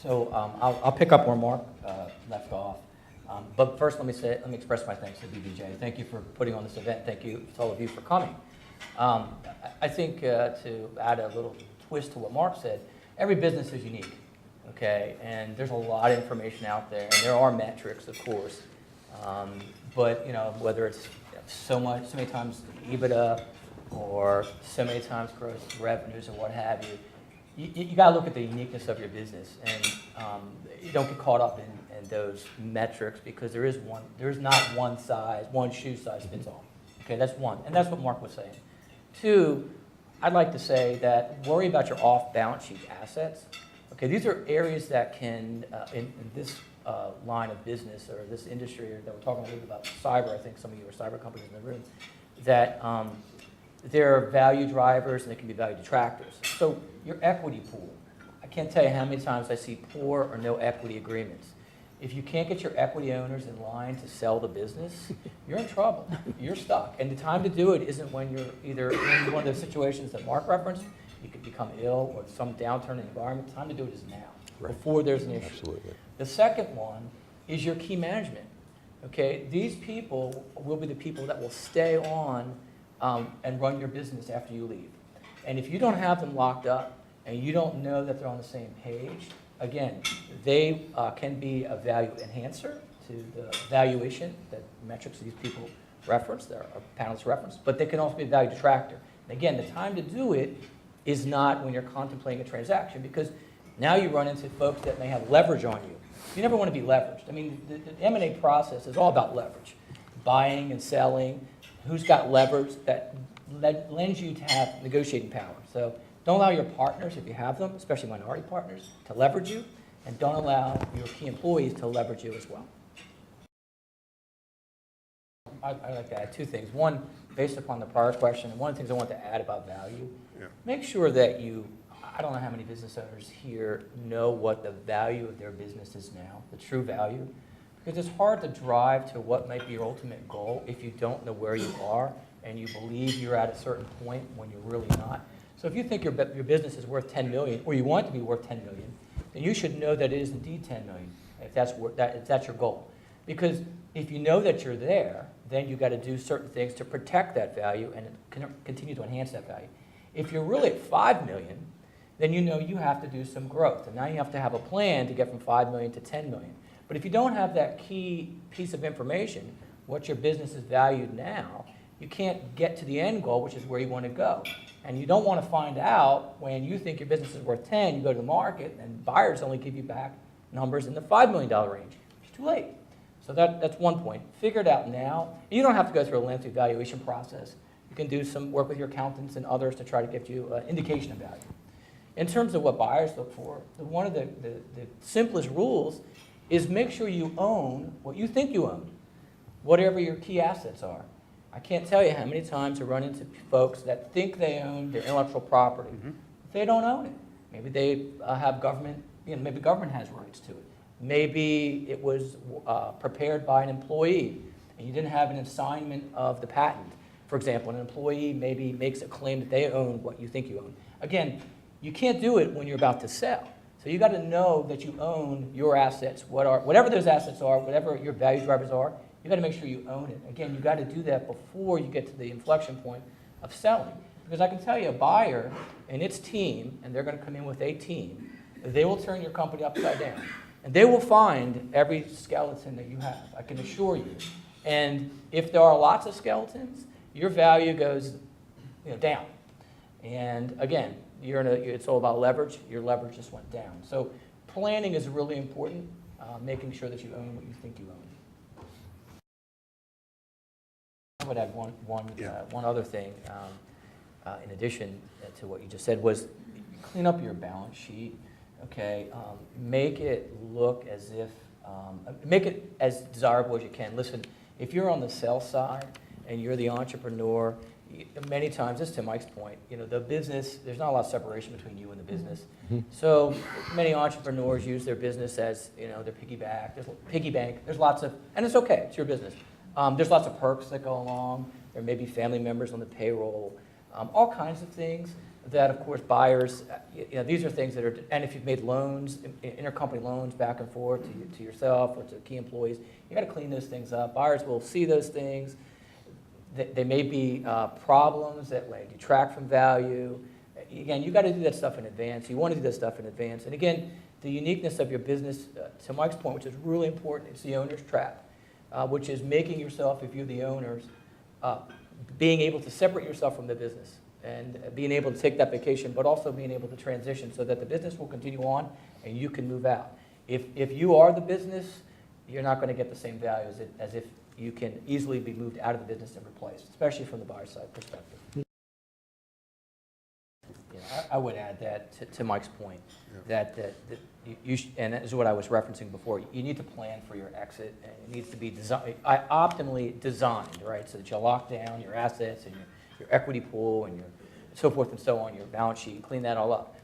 So I'll pick up where Mark left off. But first, let me express my thanks to BBJ. Thank you for putting on this event. Thank you to all of you for coming. I think to add a little twist to what Mark said, every business is unique, okay? And there's a lot of information out there, and there are metrics, of course. But whether it's so many times EBITDA or so many times gross revenues or what have you, you got to look at the uniqueness of your business, and you don't get caught up in those metrics, because there is not one shoe size fits all. Okay, that's one, and that's what Mark was saying. Two, I'd like to say that worry about your off-balance sheet assets. Okay, these are areas that can, in this line of business or this industry that we're talking a little bit about cyber, I think some of you are cyber companies in the room, that there are value drivers and they can be value detractors. So your equity pool, I can't tell you how many times I see poor or no equity agreements. If you can't get your equity owners in line to sell the business, you're in trouble. You're stuck. And the time to do it isn't when you're either in one of those situations that Mark referenced, you could become ill, or some downturn in the environment. The time to do it is now, before there's an issue. Absolutely. The second one is your key management. Okay, these people will be the people that will stay on and run your business after you leave. And if you don't have them locked up and you don't know that they're on the same page, again, they can be a value enhancer to the valuation that metrics these people reference, our panelists reference, but they can also be a value detractor. And again, the time to do it is not when you're contemplating a transaction, because now you run into folks that may have leverage on you. You never want to be leveraged. I mean, the M&A process is all about leverage. Buying and selling, who's got leverage that lends you to have negotiating power. So don't allow your partners, if you have them, especially minority partners, to leverage you, and don't allow your key employees to leverage you as well. I'd like to add two things. One, based upon the prior question, and one of the things I want to add about value, make sure that I don't know how many business owners here know what the value of their business is now, the true value, because it's hard to drive to what might be your ultimate goal if you don't know where you are and you believe you're at a certain point when you're really not. So if you think your business is worth $10 million, or you want it to be worth $10 million, then you should know that it is indeed $10 million, if that's your goal. Because if you know that you're there, then you've got to do certain things to protect that value and continue to enhance that value. If you're really at $5 million, then you know you have to do some growth. And now you have to have a plan to get from $5 million to $10 million. But if you don't have that key piece of information, what your business is valued now, you can't get to the end goal, which is where you want to go. And you don't want to find out when you think your business is worth 10, you go to the market, and buyers only give you back numbers in the $5 million range. It's too late. So that's one point. Figure it out now. You don't have to go through a lengthy valuation process. You can do some work with your accountants and others to try to give you an indication of value. In terms of what buyers look for, one of the simplest rules is make sure you own what you think you own, whatever your key assets are. I can't tell you how many times I run into folks that think they own their intellectual property. They don't own it. Maybe they have government, maybe government has rights to it. Maybe it was prepared by an employee and you didn't have an assignment of the patent. For example, an employee maybe makes a claim that they own what you think you own. Again, you can't do it when you're about to sell. So you got to know that you own your assets, whatever those assets are, whatever your value drivers are, you got to make sure you own it. Again, you got to do that before you get to the inflection point of selling. Because I can tell you, a buyer and its team, and they're going to come in with a team, they will turn your company upside down. And they will find every skeleton that you have, I can assure you. And if there are lots of skeletons, your value goes down. And again, it's all about leverage. Your leverage just went down. So planning is really important, making sure that you own what you think you own. I would add one other thing, in addition to what you just said, was clean up your balance sheet. Okay, make it look as if, make it as desirable as you can. Listen, if you're on the sales side and you're the entrepreneur, many times, this is to Mike's point, the business, there's not a lot of separation between you and the business. So many entrepreneurs use their business as, their piggy bank. There's lots of, and it's okay, it's your business. There's lots of perks that go along. There may be family members on the payroll, all kinds of things. that, of course, buyers, these are things that are, and if you've made loans, intercompany loans back and forth to yourself or to key employees, you got to clean those things up. Buyers will see those things. They may be problems that detract from value. Again, you got to do that stuff in advance. You want to do that stuff in advance. And again, the uniqueness of your business, to Mike's point, which is really important, it's the owner's trap, which is making yourself, if you're the owners, being able to separate yourself from the business and being able to take that vacation, but also being able to transition so that the business will continue on and you can move out. If you are the business, you're not going to get the same value as if you can easily be moved out of the business and replaced, especially from the buyer side perspective. I would add that to Mike's point, that and this is what I was referencing before, you need to plan for your exit, and it needs to be optimally designed, right, so that you lock down your assets and your equity pool and your so forth and so on, your balance sheet, and clean that all up.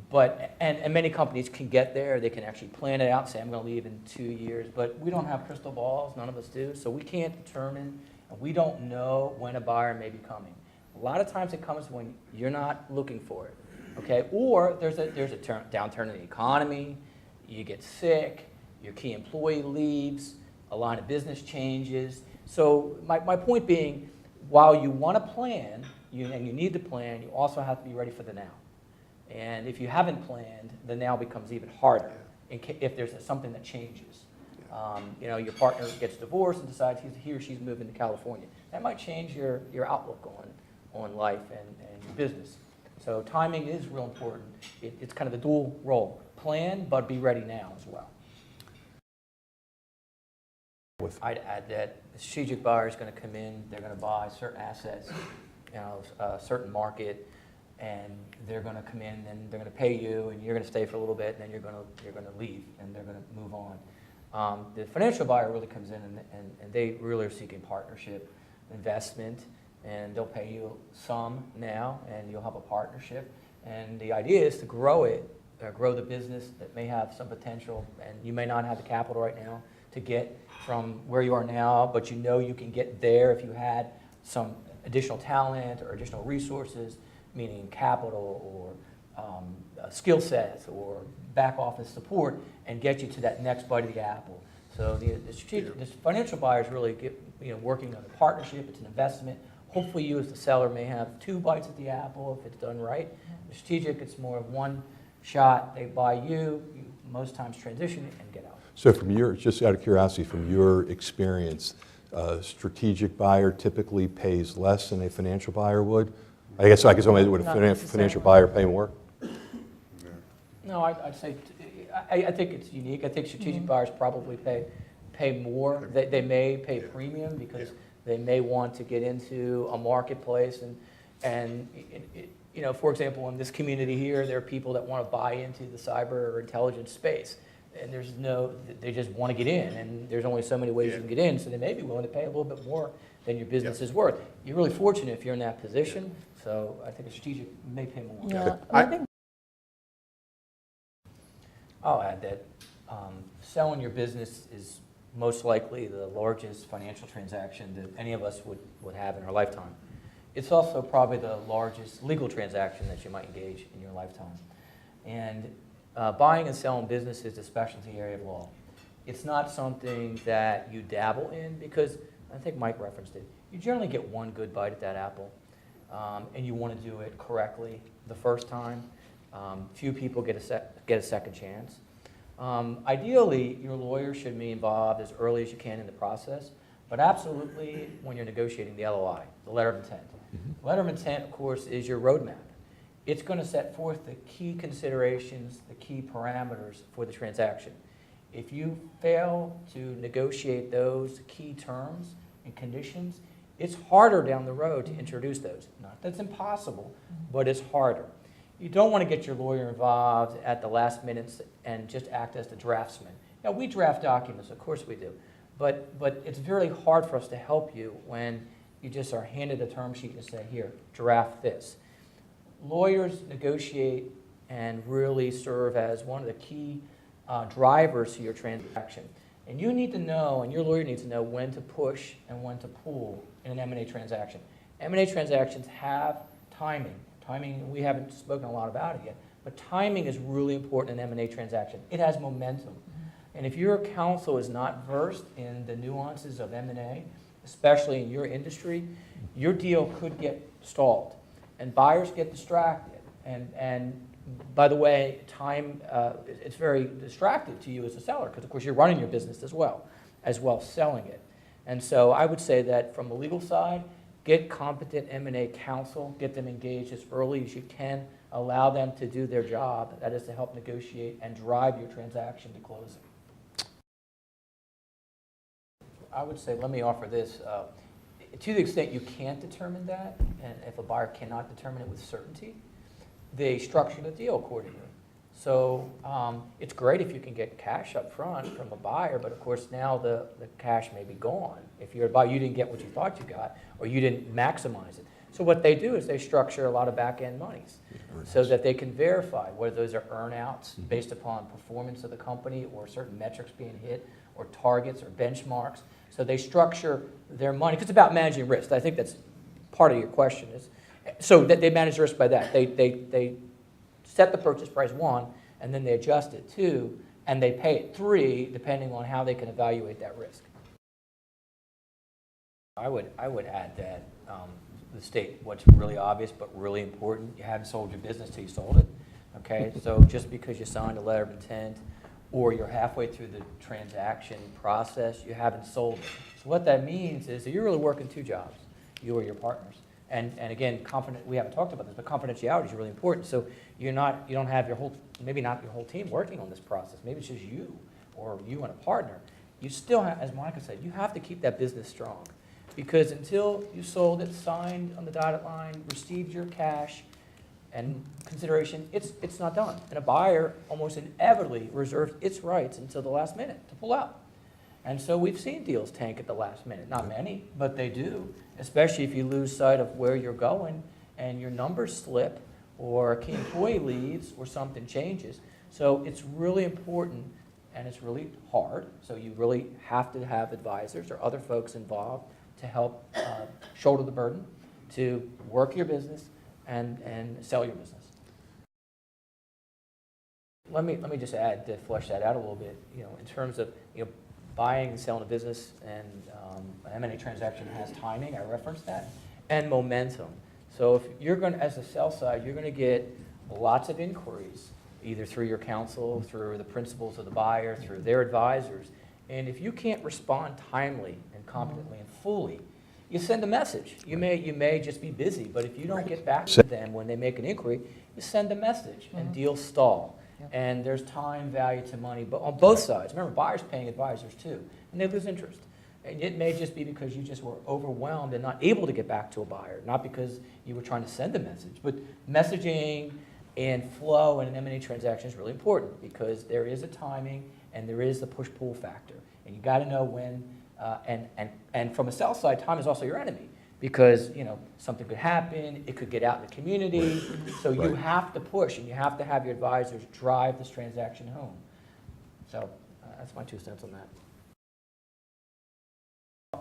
But, and many companies can get there, they can actually plan it out, say I'm going to leave in 2 years, but we don't have crystal balls, none of us do, so we can't determine, we don't know when a buyer may be coming. A lot of times it comes when you're not looking for it, okay? Or there's a downturn in the economy, you get sick, your key employee leaves, a line of business changes. So my point being, while you want to plan, and you need to plan, you also have to be ready for the now. And if you haven't planned, the now becomes even harder if there's something that changes. Your partner gets divorced and decides he or she's moving to California. That might change your outlook on life and your business. So timing is real important. It's kind of a dual role. Plan, but be ready now as well. I'd add that the strategic buyer is going to come in, they're going to buy certain assets, a certain market, and they're going to come in and they're going to pay you, and you're going to stay for a little bit, and then you're going to leave, and they're going to move on. The financial buyer really comes in, and they really are seeking partnership, investment, and they'll pay you some now, and you'll have a partnership. And the idea is to grow it, grow the business that may have some potential, and you may not have the capital right now to get from where you are now, but you can get there if you had some additional talent or additional resources, meaning capital or skill sets or back office support, and get you to that next bite of the apple. So this financial buyer is really working on a partnership. It's an investment. Hopefully you as the seller may have 2 bites at the apple if it's done right. The strategic, it's more of one shot. They buy you most times transition and get out. So just out of curiosity, from your experience, a strategic buyer typically pays less than a financial buyer would? I guess would a financial buyer pay more? No, I'd say, I think it's unique. I think strategic buyers probably pay more. They may pay premium because they may want to get into a marketplace, and for example, in this community here, there are people that want to buy into the cyber or intelligence space, and they just want to get in, and there's only so many ways you can get in, so they may be willing to pay a little bit more than your business is worth. You're really fortunate if you're in that position, so I think a strategic may pay more. Yeah. I'll add that selling your business is most likely the largest financial transaction that any of us would have in our lifetime. It's also probably the largest legal transaction that you might engage in your lifetime. And buying and selling business is a specialty area of law. It's not something that you dabble in because, I think Mike referenced it, you generally get one good bite at that apple, and you want to do it correctly the first time. Few people get a second chance. Ideally, your lawyer should be involved as early as you can in the process, but absolutely when you're negotiating the LOI, the letter of intent. The letter of intent, of course, is your roadmap. It's going to set forth the key considerations, the key parameters for the transaction. If you fail to negotiate those key terms and conditions, it's harder down the road to introduce those. Not that it's impossible, but it's harder. You don't want to get your lawyer involved at the last minute and just act as the draftsman. Now, we draft documents, of course we do, but it's very hard for us to help you when you just are handed a term sheet and say, here, draft this. Lawyers negotiate and really serve as one of the key drivers to your transaction. And you need to know, and your lawyer needs to know, when to push and when to pull in an M&A transaction. M&A transactions have timing. Timing, we haven't spoken a lot about it yet, but timing is really important in M&A transaction. It has momentum. And if your counsel is not versed in the nuances of M&A, especially in your industry, your deal could get stalled. And buyers get distracted. And by the way, time, it's very distractive to you as a seller, because of course you're running your business as well as selling it. And so I would say that from the legal side, get competent M&A counsel, get them engaged as early as you can, allow them to do their job, that is to help negotiate and drive your transaction to closing. I would say, let me offer this, to the extent you can't determine that, and if a buyer cannot determine it with certainty, they structure the deal accordingly. So it's great if you can get cash up front from a buyer, but of course now the cash may be gone. If you're a buyer, you didn't get what you thought you got, or you didn't maximize it. So what they do is they structure a lot of back-end monies so that they can verify whether those are earn-outs based upon performance of the company or certain metrics being hit or targets or benchmarks. So they structure their money, because it's about managing risk. I think that's part of your question. Is so that they manage risk by that. They set the purchase price 1, and then they adjust it 2, and they pay it 3, depending on how they can evaluate that risk. I would add that the state, what's really obvious but really important, you haven't sold your business till you sold it. Okay, so just because you signed a letter of intent or you're halfway through the transaction process, you haven't sold it. So what that means is that you're really working 2 jobs, you or your partners. And again, we haven't talked about this, but confidentiality is really important. So you don't have your whole, maybe not your whole team working on this process. Maybe it's just you or you and a partner. You still have, as Monica said, you have to keep that business strong. Because until you sold it, signed on the dotted line, received your cash and consideration, it's not done. And a buyer almost inevitably reserves its rights until the last minute to pull out. And so we've seen deals tank at the last minute. Not many, but they do, especially if you lose sight of where you're going and your numbers slip or a key employee leaves or something changes. So it's really important and it's really hard. So you really have to have advisors or other folks involved to help shoulder the burden to work your business and sell your business. Let me just add to flesh that out a little bit. In terms of buying and selling a business, and an M&A transaction has timing. I referenced that, and momentum. So if you're going to, as a sell side, you're going to get lots of inquiries, either through your counsel, through the principals of the buyer, through their advisors. And if you can't respond timely and competently and fully, you send a message. You may just be busy, but if you don't get back to them when they make an inquiry, you send a message and deals stall. And there's time, value to money, but on both sides. Remember, buyers paying advisors too, and they lose interest. And it may just be because you just were overwhelmed and not able to get back to a buyer, not because you were trying to send a message. But messaging and flow in an M&A transaction is really important because there is a timing and there is the push-pull factor. And you got to know when, and from a sell side, time is also your enemy. Because something could happen, it could get out in the community, so you have to push and you have to have your advisors drive this transaction home. So that's my 2 cents on that.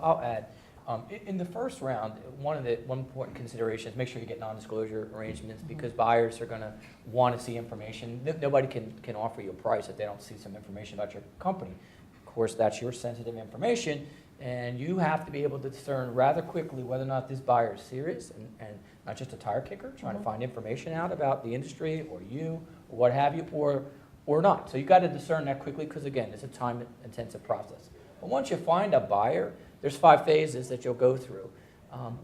I'll add, in the first round, one important consideration is make sure you get non-disclosure arrangements because buyers are going to want to see information. Nobody can offer you a price if they don't see some information about your company. Of course, that's your sensitive information. And you have to be able to discern rather quickly whether or not this buyer is serious and not just a tire kicker, trying to find information out about the industry or you or what have you, or not. So you got to discern that quickly because, again, it's a time-intensive process. But once you find a buyer, there's 5 phases that you'll go through.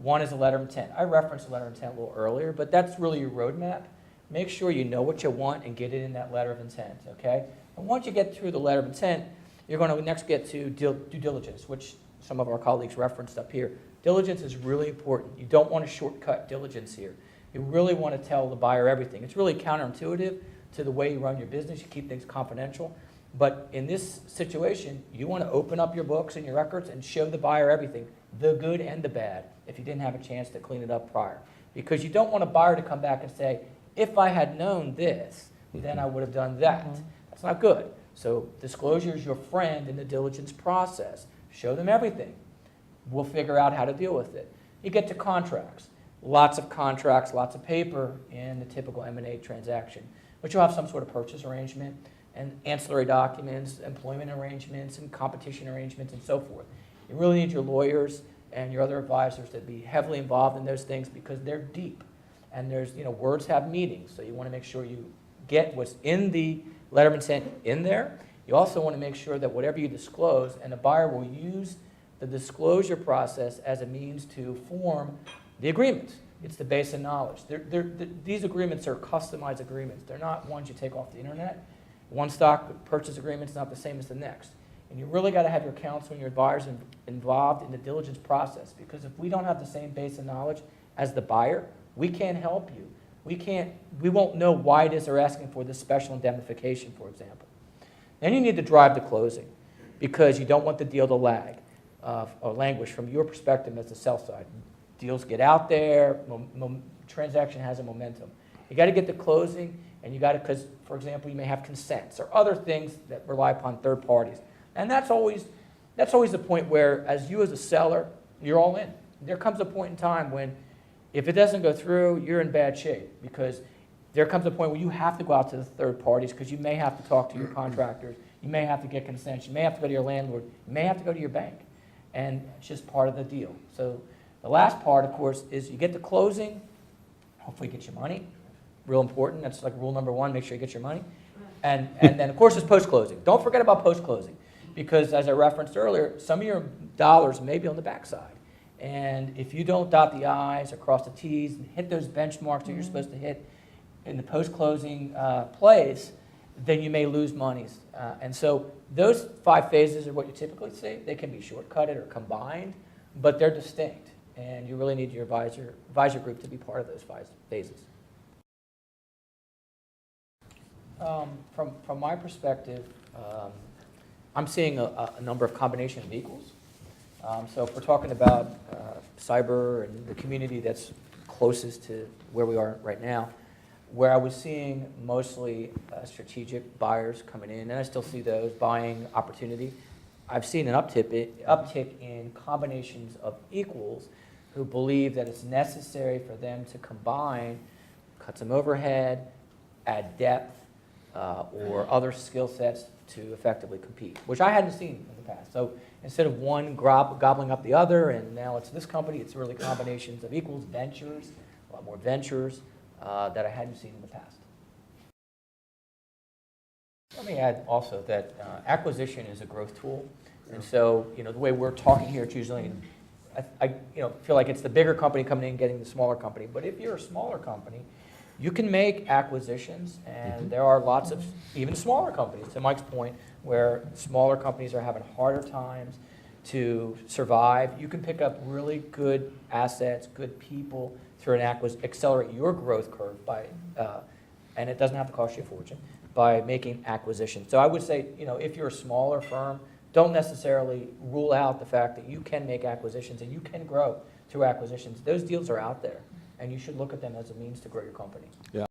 One is a letter of intent. I referenced a letter of intent a little earlier, but that's really your roadmap. Make sure you know what you want and get it in that letter of intent, okay? And once you get through the letter of intent, you're going to next get to due diligence, which some of our colleagues referenced up here. Diligence is really important. You don't want to shortcut diligence here. You really want to tell the buyer everything. It's really counterintuitive to the way you run your business. You keep things confidential. But in this situation, you want to open up your books and your records and show the buyer everything, the good and the bad, if you didn't have a chance to clean it up prior. Because you don't want a buyer to come back and say, if I had known this, then I would have done that. That's not good. So disclosure is your friend in the diligence process. Show them everything. We'll figure out how to deal with it. You get to contracts. lots of contracts, lots of paper in the typical M&A transaction. But you'll have some sort of purchase arrangement and ancillary documents, employment arrangements, and competition arrangements, and so forth. You really need your lawyers and your other advisors to be heavily involved in those things because they're deep. And there's, words have meanings, so you want to make sure you get what's in the letter of intent in there. You also want to make sure that whatever you disclose, and the buyer will use the disclosure process as a means to form the agreement. It's the base of knowledge. These agreements are customized agreements. They're not ones you take off the internet. One stock purchase agreement is not the same as the next. And you really got to have your counsel and your advisors involved in the diligence process, because if we don't have the same base of knowledge as the buyer, we can't help you. We won't know why it is they're asking for this special indemnification, for example. Then you need to drive the closing, because you don't want the deal to lag or languish from your perspective as the sell side. Deals get out there, transaction has a momentum. You got to get the closing, and you got to, because, for example, you may have consents or other things that rely upon third parties. And that's always the point where, as you as a seller, you're all in. There comes a point in time when, if it doesn't go through, you're in bad shape, because there comes a point where you have to go out to the third parties, because you may have to talk to your contractors, you may have to get consent, you may have to go to your landlord, you may have to go to your bank, and it's just part of the deal. So the last part, of course, is you get the closing, hopefully get your money, real important, that's like rule number one, make sure you get your money, and then, of course, it's post-closing. Don't forget about post-closing, because as I referenced earlier, some of your dollars may be on the backside. And if you don't dot the I's or cross the T's and hit those benchmarks that you're supposed to hit in the post-closing plays, then you may lose monies. And so those 5 phases are what you typically see. They can be shortcutted or combined, but they're distinct. And you really need your advisor group to be part of those 5 phases. From my perspective, I'm seeing a number of combination of equals. So if we're talking about cyber and the community that's closest to where we are right now, where I was seeing mostly strategic buyers coming in, and I still see those buying opportunity, I've seen an uptick in combinations of equals who believe that it's necessary for them to combine, cut some overhead, add depth, or other skill sets to effectively compete, which I hadn't seen in the past. So instead of one gobbling up the other, and now it's this company, it's really combinations of equals, ventures, a lot more ventures that I hadn't seen in the past. Let me add also that acquisition is a growth tool. And so, the way we're talking here, it's usually, I feel like it's the bigger company coming in and getting the smaller company. But if you're a smaller company, you can make acquisitions, and there are lots of even smaller companies, to Mike's point, where smaller companies are having harder times to survive. You can pick up really good assets, good people through an acquisition, accelerate your growth curve by, and it doesn't have to cost you a fortune, by making acquisitions. So I would say, if you're a smaller firm, don't necessarily rule out the fact that you can make acquisitions and you can grow through acquisitions. Those deals are out there, and you should look at them as a means to grow your company. Yeah,